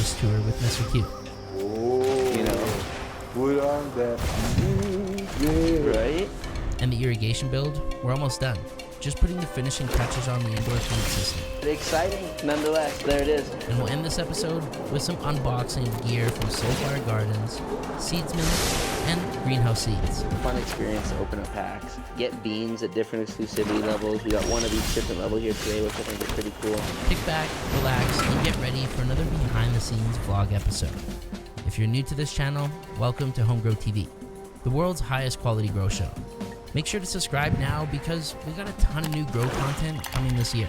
Forest tour with Mr. Q. You know, put on that music. right? And the irrigation build, we're almost done. Just putting the finishing touches on the indoor feed system. Exciting, nonetheless. There it is. And we'll end this episode with some unboxing of gear from Soulfire Gardens, Seedsman, and Greenhouse Seeds. Fun experience to open up packs. Get beans at different exclusivity levels. We got one of each different level here today, which I think is pretty cool. Kick back, relax, and get ready for another behind-the-scenes vlog episode. If you're new to this channel, welcome to Home Grow TV, the world's highest quality grow show. Make sure to subscribe now because we got a ton of new grow content coming this year.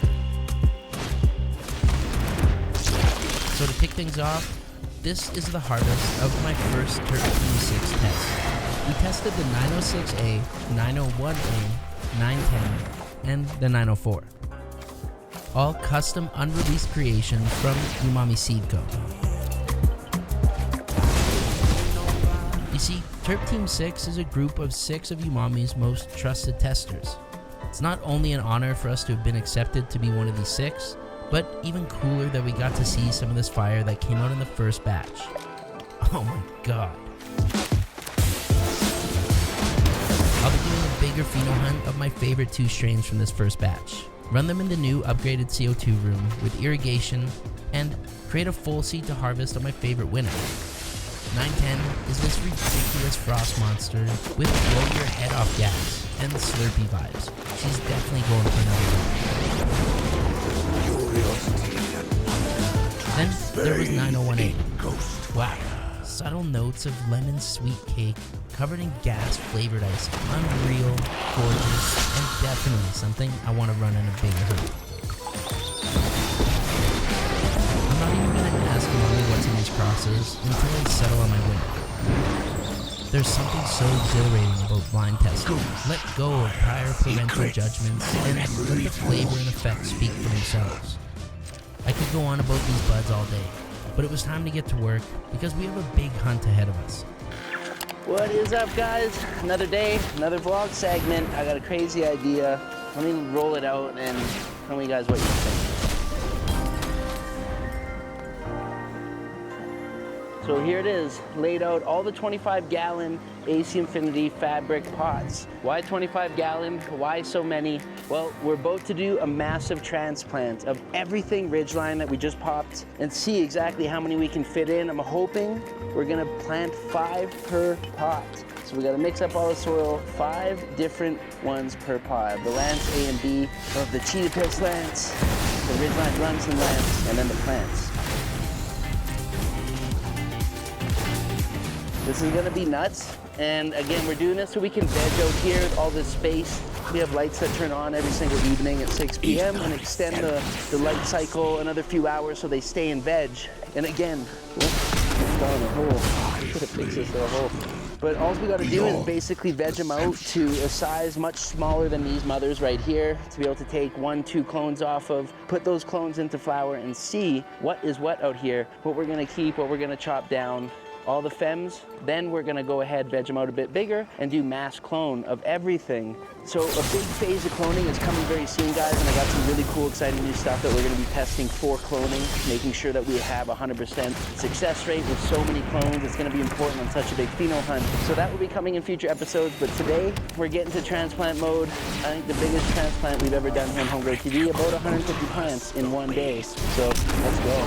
So to kick things off, this is the harvest of my first Turf Team 6 test. We tested the 906A, 901A, 910, and the 904. All custom unreleased creations from Umami Seed Co. You see, Terp Team 6 is a group of 6 of Umami's most trusted testers. It's not only an honor for us to have been accepted to be one of these 6, but even cooler that we got to see some of this fire that came out in the first batch. Oh my god. I'll be doing a bigger pheno hunt of my favorite 2 strains from this first batch. Run them in the new upgraded CO2 room with irrigation and create a full seed to harvest of my favorite winner. 910 is this ridiculous frost monster with blow your head off gas and Slurpee vibes. She's definitely going for another one. Then there was 901A. Wow, subtle notes of lemon sweet cake covered in gas flavored ice. Unreal, gorgeous, and definitely something I want to run in a bigger hurry. I'm not even going to ask Mommy what's in these crosses until I settle on my winner. There's something so exhilarating about blind testing. Let go of prior parental judgments and let the flavor and effect speak for themselves. I could go on about these buds all day, but it was time to get to work because we have a big hunt ahead of us. What is up, guys? Another day, another vlog segment. I got a crazy idea. Let me roll it out and tell me guys what you think. So here it is, laid out, all the 25-gallon AC Infinity fabric pots. Why 25-gallon? Why so many? Well, we're about to do a massive transplant of everything Ridgeline that we just popped and see exactly how many we can fit in. I'm hoping we're gonna plant 5 per pot. So we gotta mix up all the soil, 5 different ones per pot. The Lance A and B of the Cheetah Pit slants, the Ridgeline runs and lance, and then the plants. This is gonna be nuts. And again, we're doing this so we can veg out here with all this space. We have lights that turn on every single evening at 6 p.m. and extend the light cycle another few hours so they stay in veg. And again, down the hole. We could have fixed this little hole. But all we gotta do is basically veg them out to a size much smaller than these mothers right here to be able to take 1-2 clones off of, put those clones into flower and see what is what out here, what we're gonna keep, what we're gonna chop down, all the femmes. Then we're gonna go ahead, veg them out a bit bigger and do mass clone of everything. So a big phase of cloning is coming very soon, guys, and I got some really cool, exciting new stuff that we're gonna be testing for cloning, making sure that we have 100% success rate with so many clones. It's gonna be important on such a big pheno hunt. So that will be coming in future episodes, but today we're getting to transplant mode. I think the biggest transplant we've ever done here on Home Grow TV, about 150 plants in one day. So let's go.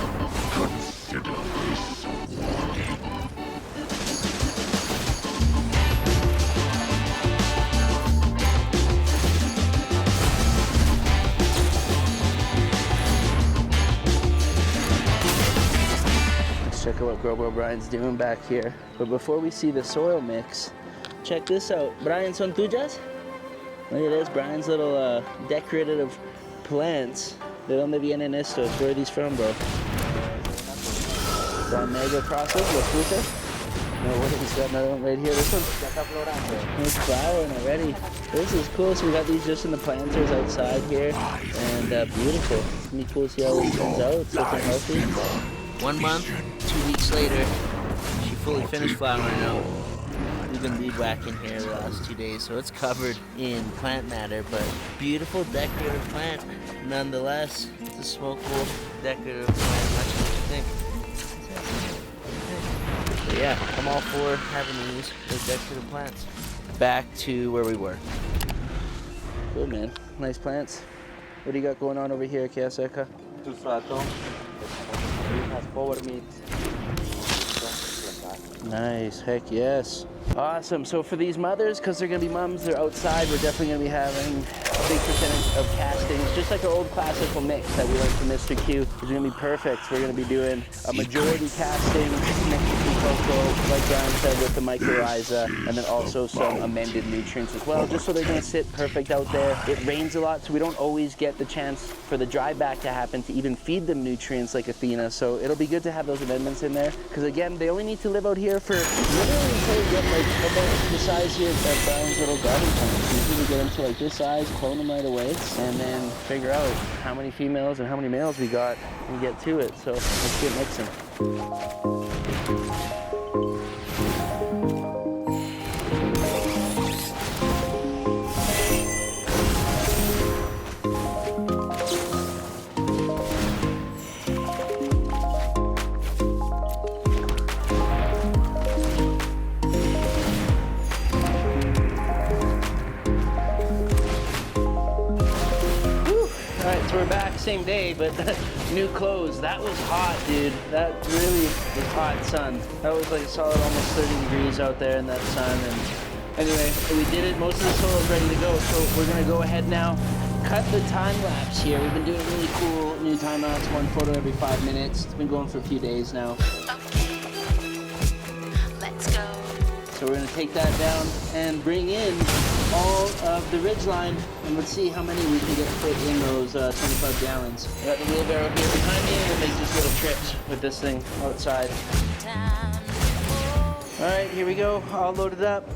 Check out what Grow Bro Brian's doing back here. But before we see the soil mix, check this out. Brian, son tuyas? Look at this, Brian's little decorative plants. ¿De dónde vienen estos? Where are these from, bro? Brian Mega crosses, los cruces? No, what he's got another one right here. This one's it's flowering already. This is cool. So we got these just in the planters outside here. And beautiful. It's gonna be cool to see how this comes out. It's looking healthy. 1 month, 2 weeks later, she fully finished flowering out. We've been weed whacking here the last 2 days, so it's covered in plant matter, but beautiful decorative plant nonetheless. It's a smokable decorative plant. How much do you think? yeah, I'm all for having those decorative plants. Back to where we were. Good, man. Nice plants. What do you got going on over here, Kiaseka? Sustrato. It has power meat. Nice, heck yes. Awesome, so for these mothers, because they're gonna be mums, they're outside, we're definitely gonna be having a big percentage of castings, just like our old classical mix that we learned from Mr. Q. It's gonna be perfect. We're gonna be doing a majority casting, Mexican cocoa, like Brian said, with the mycorrhiza, and then also some amended nutrients as well, just so they're gonna sit perfect out there. It rains a lot, so we don't always get the chance for the dry back to happen to even feed them nutrients like Athena, so it'll be good to have those amendments in there, because again, they only need to live out here for literally until we get like about the size here of Brian's little garden plants. Usually we get them to like this size, clone them right away, and then figure out how many females and how many males we got and get to it. So let's get mixing. So we're back, same day, but new clothes. That was hot, dude. That really was hot, son. That was like a solid almost 30 degrees out there in that sun. And anyway, we did it. Most of the soil is ready to go. So we're gonna go ahead now, cut the time lapse here. We've been doing a really cool new time lapse, 1 photo every 5 minutes. It's been going for a few days now. Let's go. So we're gonna take that down and bring in all of the ridgeline, and let's see how many we can get put in those 25 gallons. I got the wheelbarrow here behind me, and we'll make just little trips with this thing outside. All right, here we go, all loaded up.